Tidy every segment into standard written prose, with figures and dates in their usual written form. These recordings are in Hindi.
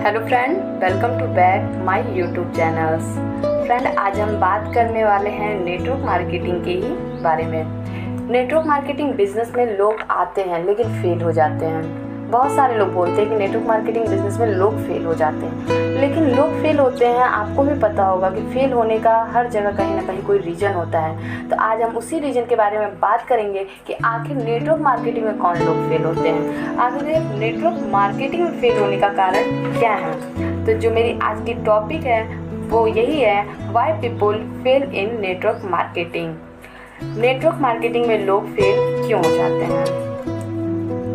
Hello friend, welcome to back my YouTube channels. Friend, आज हम बात करने वाले हैं नेटवर्क मार्केटिंग के ही बारे में। नेटवर्क मार्केटिंग बिजनेस में लोग आते हैं लेकिन फेल हो जाते हैं। बहुत सारे लोग बोलते हैं कि नेटवर्क मार्केटिंग बिजनेस में लोग फेल हो जाते हैं, लेकिन लोग फेल होते हैं। आपको भी पता होगा कि फेल होने का हर जगह कहीं ना कहीं कोई रीज़न होता है। तो आज हम उसी रीज़न के बारे में बात करेंगे कि आखिर नेटवर्क मार्केटिंग में कौन लोग फेल होते हैं, आखिर नेटवर्क मार्केटिंग में फेल होने का कारण क्या है। तो जो मेरी आज की टॉपिक है वो यही है, why people fail in network marketing. Network marketing में लोग फेल क्यों हो जाते हैं,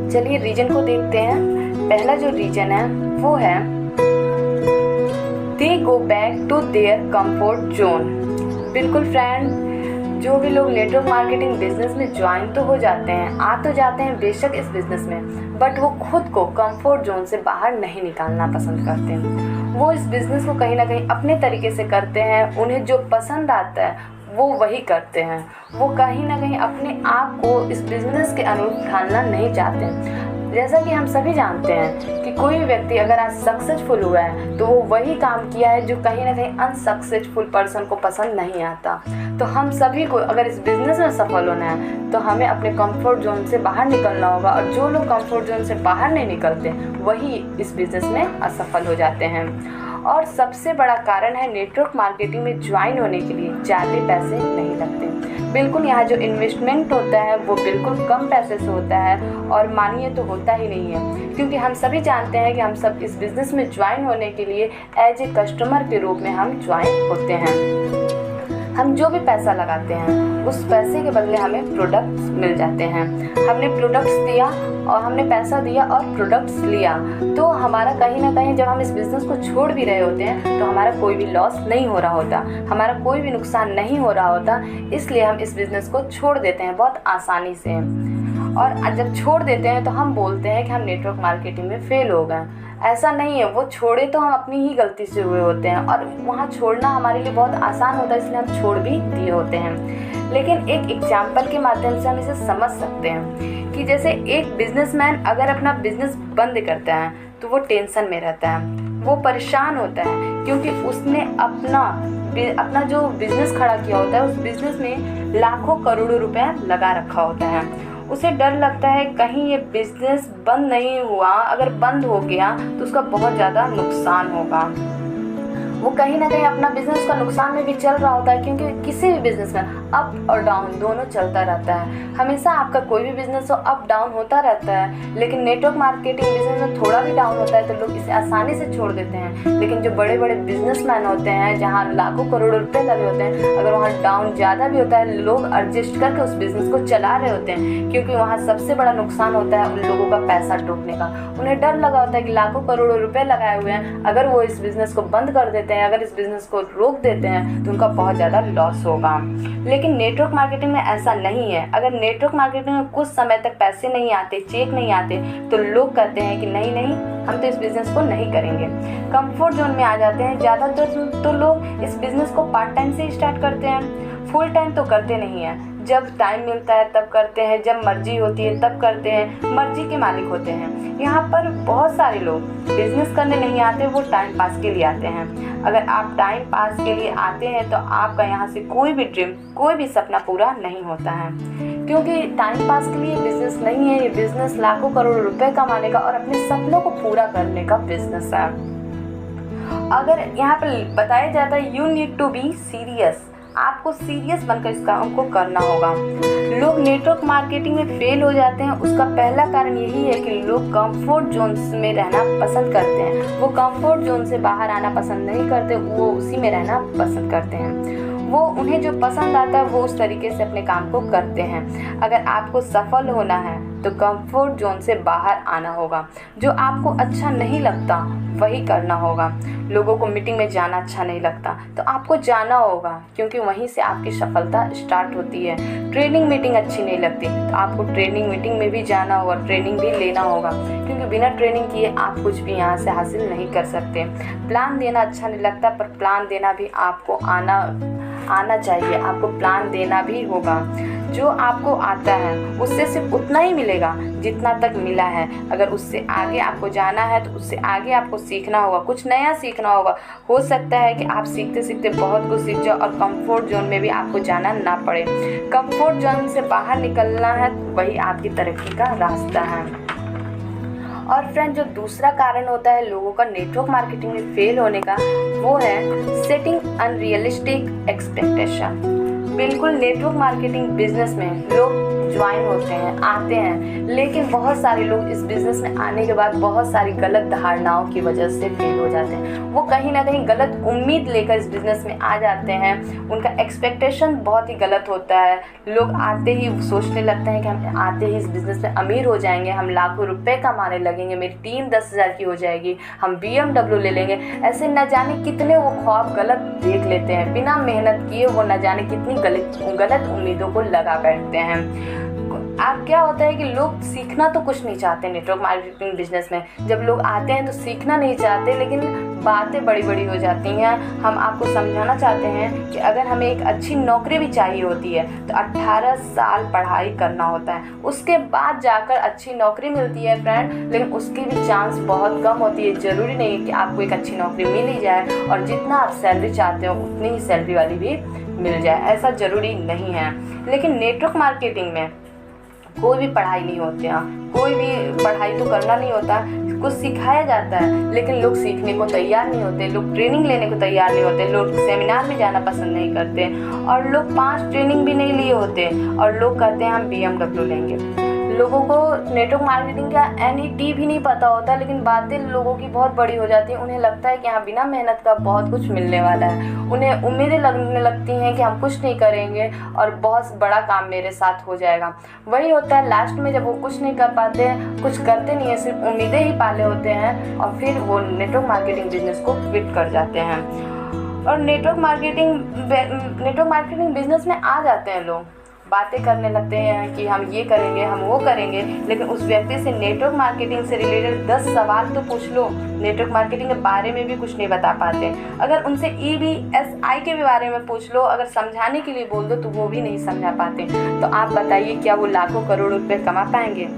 चलिए रीजन को देखते हैं। पहला जो रीजन है वो है they go back to their comfort zone. बिल्कुल फ्रेंड, जो भी लोग नेटवर्क मार्केटिंग बिजनेस में ज्वाइन तो हो जाते हैं, आ तो जाते हैं बेशक इस बिजनेस में, बट वो खुद को कंफर्ट जोन से बाहर नहीं निकालना पसंद करते हैं। वो इस बिजनेस को कहीं ना कहीं अपने तरीके से करते हैं, उन्हें जो पसंद आता है वो वही करते हैं। वो कहीं ना कहीं अपने आप को इस बिजनेस के अनुरूप ढालना नहीं चाहते। जैसा कि हम सभी जानते हैं कि कोई भी व्यक्ति अगर आज सक्सेसफुल हुआ है तो वो वही काम किया है जो कहीं ना कहीं अनसक्सेसफुल पर्सन को पसंद नहीं आता। तो हम सभी को अगर इस बिजनेस में सफल होना है तो हमें अपने कंफर्ट जोन से बाहर निकलना होगा, और जो लोग कंफर्ट जोन से बाहर नहीं निकलते वही इस बिजनेस में असफल हो जाते हैं। और सबसे बड़ा कारण है, नेटवर्क मार्केटिंग में ज्वाइन होने के लिए ज़्यादा पैसे नहीं लगते। बिल्कुल, यहाँ जो इन्वेस्टमेंट होता है वो बिल्कुल कम पैसे से होता है, और मानिए तो होता ही नहीं है, क्योंकि हम सभी जानते हैं कि हम सब इस बिज़नेस में ज्वाइन होने के लिए एज ए कस्टमर के रूप में हम ज्वाइन होते हैं। हम जो भी पैसा लगाते हैं उस पैसे के बदले हमें प्रोडक्ट्स मिल जाते हैं। हमने प्रोडक्ट्स दिया और हमने पैसा दिया और प्रोडक्ट्स लिया, तो हमारा कहीं ना कहीं जब हम इस बिज़नेस को छोड़ भी रहे होते हैं तो हमारा कोई भी लॉस नहीं हो रहा होता, हमारा कोई भी नुकसान नहीं हो रहा होता। इसलिए हम इस बिज़नेस को छोड़ देते हैं बहुत आसानी से। और जब छोड़ देते हैं तो हम बोलते हैं कि हम नेटवर्क मार्केटिंग में फेल हो गए। ऐसा नहीं है, वो छोड़े तो हम अपनी ही गलती से हुए होते हैं, और वहाँ छोड़ना हमारे लिए बहुत आसान होता है, इसलिए हम छोड़ भी दिए होते हैं। लेकिन एक एग्जाम्पल के माध्यम से हम इसे समझ सकते हैं कि जैसे एक बिजनेसमैन अगर अपना बिजनेस बंद करता है तो वो टेंशन में रहता है, वो परेशान होता है, क्योंकि उसने अपना जो बिजनेस खड़ा किया होता है उस बिजनेस में लाखों करोड़ों रुपए लगा रखा होता है। उसे डर लगता है कहीं ये बिजनेस बंद नहीं हुआ, अगर बंद हो गया तो उसका बहुत ज़्यादा नुकसान होगा। वो कहीं ना कहीं अपना बिजनेस का नुकसान में भी चल रहा होता है, क्योंकि किसी भी बिजनेस में अप और डाउन दोनों चलता रहता है। हमेशा आपका कोई भी बिजनेस हो अप डाउन होता रहता है, लेकिन नेटवर्क मार्केटिंग बिजनेस में थोड़ा भी डाउन होता है तो लोग इसे आसानी से छोड़ देते हैं। लेकिन जो बड़े बड़े बिजनेसमैन होते हैं, जहाँ लाखों करोड़ों रुपए लगे होते हैं, अगर वहाँ डाउन ज़्यादा भी होता है लोग एडजस्ट करके उस बिजनेस को चला रहे होते हैं, क्योंकि वहाँ सबसे बड़ा नुकसान होता है उन लोगों का पैसा डूबने का। उन्हें डर लगा होता है कि लाखों करोड़ों रुपए लगाए हुए हैं, अगर वो इस बिजनेस को बंद कर देते हैं, अगर इस बिजनेस को रोक देते हैं तो उनका बहुत ज़्यादा लॉस होगा। लेकिन नेटवर्क मार्केटिंग में ऐसा नहीं है। अगर नेटवर्क मार्केटिंग में कुछ समय तक पैसे नहीं आते, चेक नहीं आते, तो लोग कहते हैं कि नहीं नहीं, हम तो इस बिज़नेस को नहीं करेंगे, कंफर्ट जोन में आ जाते हैं। ज़्यादातर तो लोग इस बिज़नेस को पार्ट टाइम से स्टार्ट करते हैं, फुल टाइम तो करते नहीं हैं। जब टाइम मिलता है तब करते हैं, जब मर्जी होती है तब करते हैं, मर्जी के मालिक होते हैं। यहाँ पर बहुत सारे लोग बिजनेस करने नहीं आते, वो टाइम पास के लिए आते हैं। अगर आप टाइम पास के लिए आते हैं तो आपका यहाँ से कोई भी ड्रीम, कोई भी सपना पूरा नहीं होता है, क्योंकि टाइम पास के लिए बिजनेस नहीं है। ये बिजनेस लाखों करोड़ों रुपए कमाने का और अपने सपनों को पूरा करने का बिजनेस है। अगर यहाँ पर बताया जाता है you need to be serious, आपको सीरियस बनकर इस काम को करना होगा। लोग नेटवर्क मार्केटिंग में फेल हो जाते हैं, उसका पहला कारण यही है कि लोग कंफर्ट जोन में रहना पसंद करते हैं। वो कंफर्ट जोन से बाहर आना पसंद नहीं करते, वो उसी में रहना पसंद करते हैं। वो उन्हें जो पसंद आता है वो उस तरीके से अपने काम को करते हैं। अगर आपको सफल होना है तो कंफर्ट जोन से बाहर आना होगा। जो आपको अच्छा नहीं लगता वही करना होगा। लोगों को मीटिंग में जाना अच्छा नहीं लगता तो आपको जाना होगा, क्योंकि वहीं से आपकी सफलता स्टार्ट होती है। ट्रेनिंग मीटिंग अच्छी नहीं लगती तो आपको ट्रेनिंग मीटिंग में भी जाना होगा, ट्रेनिंग भी लेना होगा, क्योंकि बिना ट्रेनिंग किए आप कुछ भी यहाँ से हासिल नहीं कर सकते। प्लान देना अच्छा नहीं लगता, पर प्लान देना भी आपको आना चाहिए, आपको प्लान देना भी होगा। जो आपको आता है उससे सिर्फ उतना ही मिलेगा जितना तक मिला है। अगर उससे आगे आपको जाना है तो उससे आगे आपको सीखना होगा, कुछ नया सीखना होगा। हो सकता है कि आप सीखते सीखते बहुत कुछ सीख जाओ और कंफर्ट जोन में भी आपको जाना ना पड़े। कंफर्ट जोन से बाहर निकलना है, वही आपकी तरक्की का रास्ता है। और फ्रेंड, जो दूसरा कारण होता है लोगों का नेटवर्क मार्केटिंग में फेल होने का, वो है सेटिंग अनरियलिस्टिक एक्सपेक्टेशन। बिल्कुल, नेटवर्क मार्केटिंग बिजनेस में लोग ज्वाइन होते हैं, आते हैं, लेकिन बहुत सारे लोग इस बिज़नेस में आने के बाद बहुत सारी गलत धारणाओं की वजह से फेल हो जाते हैं। वो कहीं ना कहीं गलत उम्मीद लेकर इस बिज़नेस में आ जाते हैं। उनका एक्सपेक्टेशन बहुत ही गलत होता है। लोग आते ही सोचने लगते हैं कि हम आते ही इस बिज़नेस में अमीर हो जाएंगे, हम लाखों रुपए कमाने लगेंगे, मेरी टीम 10,000 की हो जाएगी, हम BMW ले लेंगे। ऐसे न जाने कितने वो ख्वाब गलत देख लेते हैं। बिना मेहनत किए वो न जाने कितनी गलत उम्मीदों को लगा बैठते हैं। अब क्या होता है कि लोग सीखना तो कुछ नहीं चाहते नेटवर्क मार्केटिंग बिजनेस में। जब लोग आते हैं तो सीखना नहीं चाहते, लेकिन बातें बड़ी बड़ी हो जाती हैं। हम आपको समझाना चाहते हैं कि अगर हमें एक अच्छी नौकरी भी चाहिए होती है तो 18 साल पढ़ाई करना होता है, उसके बाद जाकर अच्छी नौकरी मिलती है फ्रेंड। लेकिन उसकी भी चांस बहुत कम होती है। ज़रूरी नहीं है कि आपको एक अच्छी नौकरी मिल ही जाए और जितना आप सैलरी चाहते हो उतनी ही सैलरी वाली भी मिल जाए, ऐसा ज़रूरी नहीं है। लेकिन नेटवर्क मार्केटिंग में कोई भी पढ़ाई नहीं होती है, कोई भी पढ़ाई तो करना नहीं होता, कुछ सिखाया जाता है, लेकिन लोग सीखने को तैयार नहीं होते, लोग ट्रेनिंग लेने को तैयार नहीं होते, लोग सेमिनार में जाना पसंद नहीं करते, और लोग 5 ट्रेनिंग भी नहीं लिए होते और लोग कहते हैं हम BMW लेंगे। लोगों को नेटवर्क मार्केटिंग का NET भी नहीं पता होता, लेकिन बातें लोगों की बहुत बड़ी हो जाती हैं। उन्हें लगता है कि हाँ, बिना मेहनत का बहुत कुछ मिलने वाला है। उन्हें उम्मीदें लगने लगती हैं कि हम कुछ नहीं करेंगे और बहुत बड़ा काम मेरे साथ हो जाएगा। वही होता है लास्ट में, जब वो कुछ नहीं कर पाते हैं, कुछ करते नहीं है, सिर्फ उम्मीदें ही पाले होते हैं और फिर वो नेटवर्क मार्केटिंग बिजनेस को क्विट कर जाते हैं। और नेटवर्क मार्केटिंग बिजनेस में आ जाते हैं लोग, बातें करने लगते हैं कि हम ये करेंगे, हम वो करेंगे, लेकिन उस व्यक्ति से नेटवर्क मार्केटिंग से रिलेटेड 10 सवाल तो पूछ लो, नेटवर्क मार्केटिंग के बारे में भी कुछ नहीं बता पाते। अगर उनसे EBSI के बारे में पूछ लो, अगर समझाने के लिए बोल दो तो वो भी नहीं समझा पाते। तो आप बताइए, क्या वो लाखों करोड़ों रुपए कमा पाएंगे?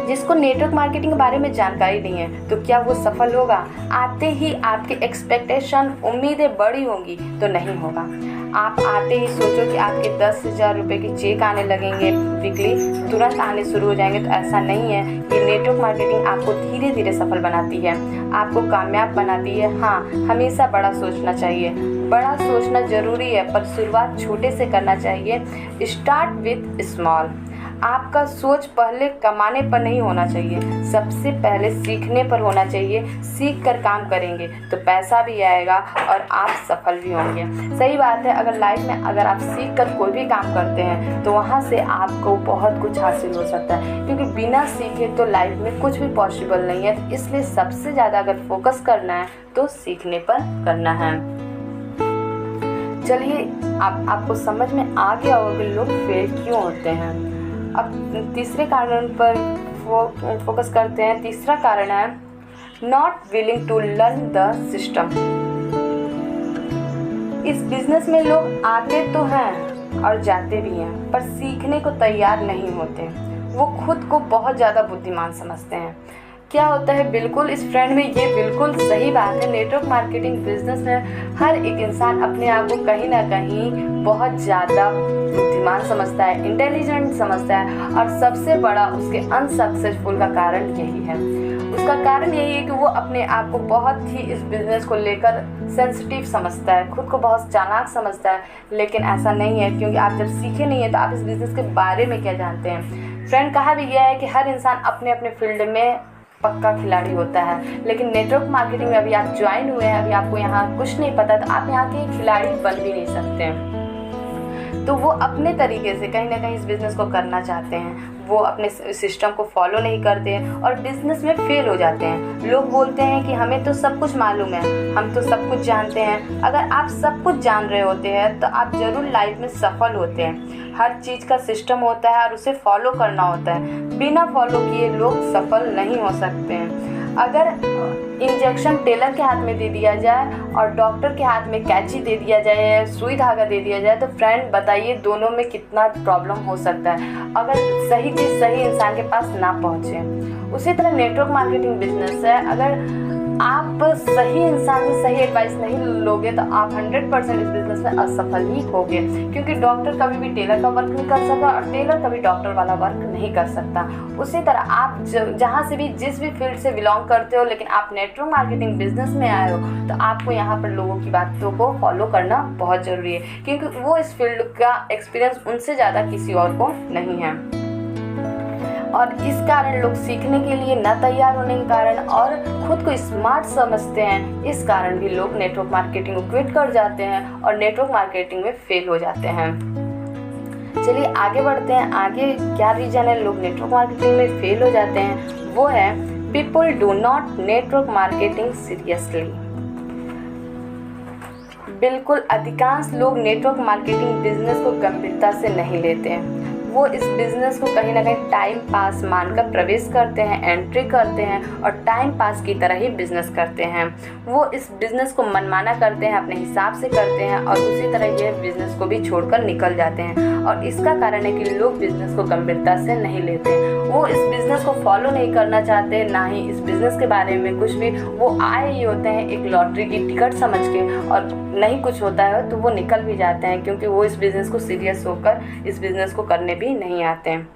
जिसको नेटवर्क मार्केटिंग के बारे में जानकारी नहीं है तो क्या वो सफल होगा? आते ही आपके एक्सपेक्टेशन, उम्मीदें बड़ी होंगी तो नहीं होगा। आप आते ही सोचो कि आपके 10,000 रुपये के चेक आने लगेंगे, वीकली तुरंत आने शुरू हो जाएंगे, तो ऐसा नहीं है। ये नेटवर्क मार्केटिंग आपको धीरे धीरे सफल बनाती है, आपको कामयाब बनाती है। हाँ, हमेशा बड़ा सोचना चाहिए, बड़ा सोचना ज़रूरी है, पर शुरुआत छोटे से करना चाहिए। Start with small. आपका सोच पहले कमाने पर नहीं होना चाहिए, सबसे पहले सीखने पर होना चाहिए। सीख कर काम करेंगे तो पैसा भी आएगा और आप सफल भी होंगे। सही बात है, अगर लाइफ में अगर आप सीख कर कोई भी काम करते हैं तो वहाँ से आपको बहुत कुछ हासिल हो सकता है, क्योंकि बिना सीखे तो लाइफ में कुछ भी पॉसिबल नहीं है। तो इसलिए सबसे ज़्यादा अगर फोकस करना है तो सीखने पर करना है। चलिए, आपको समझ में आ गया होगा कि लोग फेल क्यों होते हैं। अब तीसरे कारण पर फोकस करते हैं। तीसरा कारण है not willing to learn the system. इस बिजनेस में लोग आते तो हैं और जाते भी हैं, पर सीखने को तैयार नहीं होते। वो खुद को बहुत ज़्यादा बुद्धिमान समझते हैं। क्या होता है, बिल्कुल इस फ्रेंड में ये बिल्कुल सही बात है। नेटवर्क मार्केटिंग बिजनेस में हर एक इंसान अपने आप को कहीं ना कहीं बहुत ज़्यादा बुद्धिमान समझता है, इंटेलिजेंट समझता है, और सबसे बड़ा उसके अनसक्सेसफुल का कारण यही है। उसका कारण यही है कि वो अपने आप को बहुत ही इस बिज़नेस को लेकर सेंसिटिव समझता है, खुद को बहुत चालाक समझता है। लेकिन ऐसा नहीं है, क्योंकि आप जब सीखे नहीं है तो आप इस बिज़नेस के बारे में क्या जानते हैं। फ्रेंड, कहा भी गया है कि हर इंसान अपने अपने फील्ड में पक्का खिलाड़ी होता है, लेकिन नेटवर्क मार्केटिंग में अभी आप ज्वाइन हुए हैं, अभी आपको यहाँ कुछ नहीं पता, तो आप यहाँ के खिलाड़ी बन भी नहीं सकते हैं। तो वो अपने तरीके से कहीं ना कहीं इस बिज़नेस को करना चाहते हैं, वो अपने सिस्टम को फॉलो नहीं करते हैं और बिज़नेस में फेल हो जाते हैं। लोग बोलते हैं कि हमें तो सब कुछ मालूम है, हम तो सब कुछ जानते हैं। अगर आप सब कुछ जान रहे होते हैं तो आप ज़रूर लाइफ में सफल होते हैं। हर चीज़ का सिस्टम होता है और उसे फॉलो करना होता है। बिना फॉलो किए लोग सफल नहीं हो सकते हैं। अगर इंजेक्शन टेलर के हाथ में दे दिया जाए और डॉक्टर के हाथ में कैंची दे दिया जाए, सुई धागा दे दिया जाए, तो फ्रेंड बताइए दोनों में कितना प्रॉब्लम हो सकता है अगर सही चीज़ सही इंसान के पास ना पहुँचे। उसी तरह नेटवर्क मार्केटिंग बिजनेस है, अगर आप सही इंसान से सही एडवाइस नहीं लोगे तो आप 100% इस बिज़नेस में असफल ही होगे, क्योंकि डॉक्टर कभी भी टेलर का वर्क नहीं कर सकता और टेलर कभी डॉक्टर वाला वर्क नहीं कर सकता। उसी तरह आप जहाँ से भी जिस भी फील्ड से बिलोंग करते हो, लेकिन आप नेटवर्क मार्केटिंग बिजनेस में आए हो तो आपको यहाँ पर लोगों की बातों को फॉलो करना बहुत ज़रूरी है, क्योंकि वो इस फील्ड का एक्सपीरियंस उनसे ज़्यादा किसी और को नहीं है। और इस कारण लोग सीखने के लिए न तैयार होने के कारण और खुद को स्मार्ट समझते हैं, इस कारण भी लोग नेटवर्क मार्केटिंग को क्विट कर जाते हैं और नेटवर्क मार्केटिंग में फेल हो जाते हैं। चलिए आगे बढ़ते हैं। आगे क्या रीजन है लोग नेटवर्क मार्केटिंग में फेल हो जाते हैं, वो है people do not network marketing seriously. बिल्कुल अधिकांश लोग नेटवर्क मार्केटिंग बिजनेस को गंभीरता से नहीं लेते हैं। वो इस बिज़नेस को कहीं ना कहीं टाइम पास मानकर प्रवेश करते हैं, एंट्री करते हैं और टाइम पास की तरह ही बिज़नेस करते हैं। वो इस बिज़नेस को मनमाना करते हैं, अपने हिसाब से करते हैं और उसी तरह ये बिज़नेस को भी छोड़कर निकल जाते हैं। और इसका कारण है कि लोग बिज़नेस को गंभीरता से नहीं लेते, वो इस बिज़नेस को फॉलो नहीं करना चाहते, ना ही इस बिज़नेस के बारे में कुछ भी। वो आए ही होते हैं एक लॉटरी की टिकट समझ के और नहीं कुछ होता है तो वो निकल भी जाते हैं, क्योंकि वो इस बिज़नेस को सीरियस होकर इस बिज़नेस को करने भी नहीं आते हैं।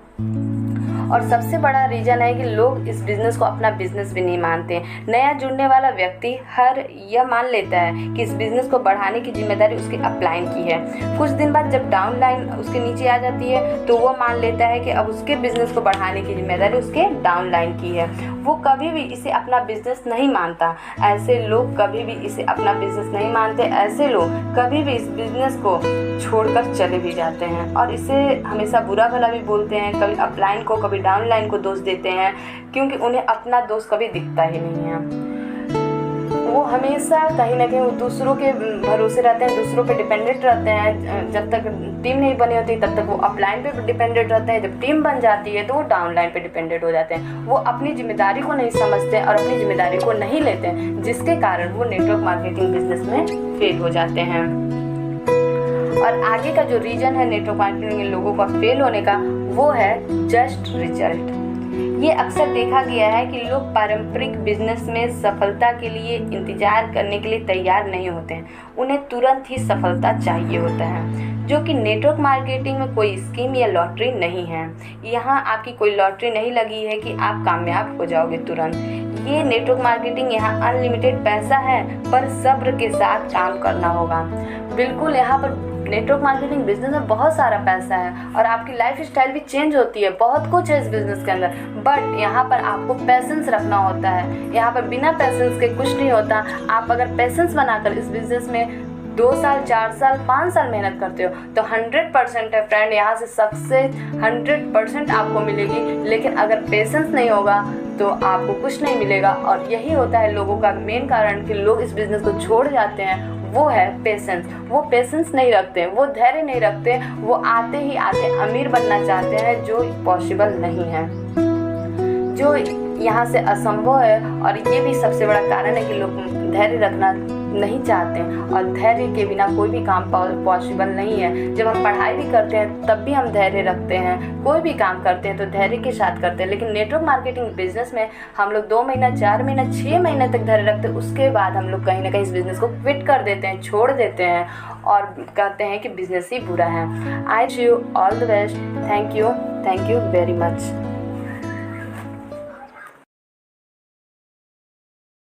और सबसे बड़ा रीज़न है कि लोग इस बिज़नेस को अपना बिज़नेस भी नहीं मानते। नया जुड़ने वाला व्यक्ति हर यह मान लेता है कि इस बिज़नेस को बढ़ाने की जिम्मेदारी उसके अपलाइन की है। कुछ दिन बाद जब डाउन लाइन उसके नीचे आ जाती है तो वो मान लेता है कि अब उसके बिज़नेस को बढ़ाने की जिम्मेदारी उसके डाउन लाइन की है। वो कभी भी इसे अपना बिज़नेस नहीं मानता। ऐसे लोग कभी भी इसे अपना बिज़नेस नहीं मानते। ऐसे लोग कभी भी इस बिज़नेस को छोड़कर चले भी जाते हैं और इसे हमेशा बुरा भला भी बोलते हैं। कभी अपलाइन को कभी डाउन लाइन को दोष देते हैं, क्योंकि उन्हें अपना दोष कभी दिखता ही नहीं है। वो हमेशा कहीं ना कहीं दूसरों के भरोसे रहते हैं, दूसरों पे डिपेंडेंट रहते हैं। जब तक टीम नहीं बनी होती तब तक वो अपलाइन पे डिपेंडेंट रहते हैं। जब टीम बन जाती है तो वो डाउन लाइन पे डिपेंडेंट हो जाते हैं। वो अपनी जिम्मेदारी को नहीं समझते और अपनी जिम्मेदारी को नहीं लेते हैं, जिसके कारण वो नेटवर्क मार्केटिंग बिजनेस में फेल हो जाते हैं। और आगे का जो रीजन है नेटवर्क मार्केटिंग में लोगों का फेल होने का, वो है जस्ट रिजल्ट। ये अक्सर देखा गया है कि लोग पारंपरिक बिजनेस में सफलता के लिए इंतजार करने के लिए तैयार नहीं होते हैं। उन्हें तुरंत ही सफलता चाहिए होता है, जो कि नेटवर्क मार्केटिंग में कोई स्कीम या लॉटरी नहीं है। यहाँ आपकी कोई लॉटरी नहीं लगी है कि आप कामयाब हो जाओगे तुरंत। ये नेटवर्क मार्केटिंग यहाँ अनलिमिटेड पैसा है, पर सब्र के साथ काम करना होगा। बिल्कुल यहाँ पर नेटवर्क मार्केटिंग बिजनेस में बहुत सारा पैसा है और आपकी लाइफ स्टाइल भी चेंज होती है, बहुत कुछ है इस बिजनेस के अंदर। बट यहाँ पर आपको पैसेंस रखना होता है। यहाँ पर बिना पैसेंस के कुछ नहीं होता। आप अगर पैसेंस बनाकर इस बिजनेस में 2 साल 4 साल 5 साल मेहनत करते हो तो 100% है फ्रेंड, यहाँ से सक्सेस 100% आपको मिलेगी। लेकिन अगर पेशेंस नहीं होगा तो आपको कुछ नहीं मिलेगा। और यही होता है लोगों का मेन कारण कि लोग इस बिज़नेस को छोड़ जाते हैं, वो है पेशेंस। वो पेशेंस नहीं रखते, वो धैर्य नहीं रखते। वो आते ही आते अमीर बनना चाहते हैं, जो पॉसिबल नहीं है, जो यहाँ से असंभव है। और ये भी सबसे बड़ा कारण है कि लोग धैर्य रखना नहीं चाहते और धैर्य के बिना कोई भी काम पॉसिबल नहीं है। जब हम पढ़ाई भी करते हैं तब भी हम धैर्य रखते हैं, कोई भी काम करते हैं तो धैर्य के साथ करते हैं। लेकिन नेटवर्क मार्केटिंग बिजनेस में हम लोग 2 महीना 4 महीना 6 महीने तक धैर्य रखते हैं। उसके बाद हम लोग कहीं ना कहीं इस बिज़नेस को क्विट कर देते हैं, छोड़ देते हैं और कहते हैं कि बिज़नेस ही बुरा है। I wish you all the best. Thank you very much.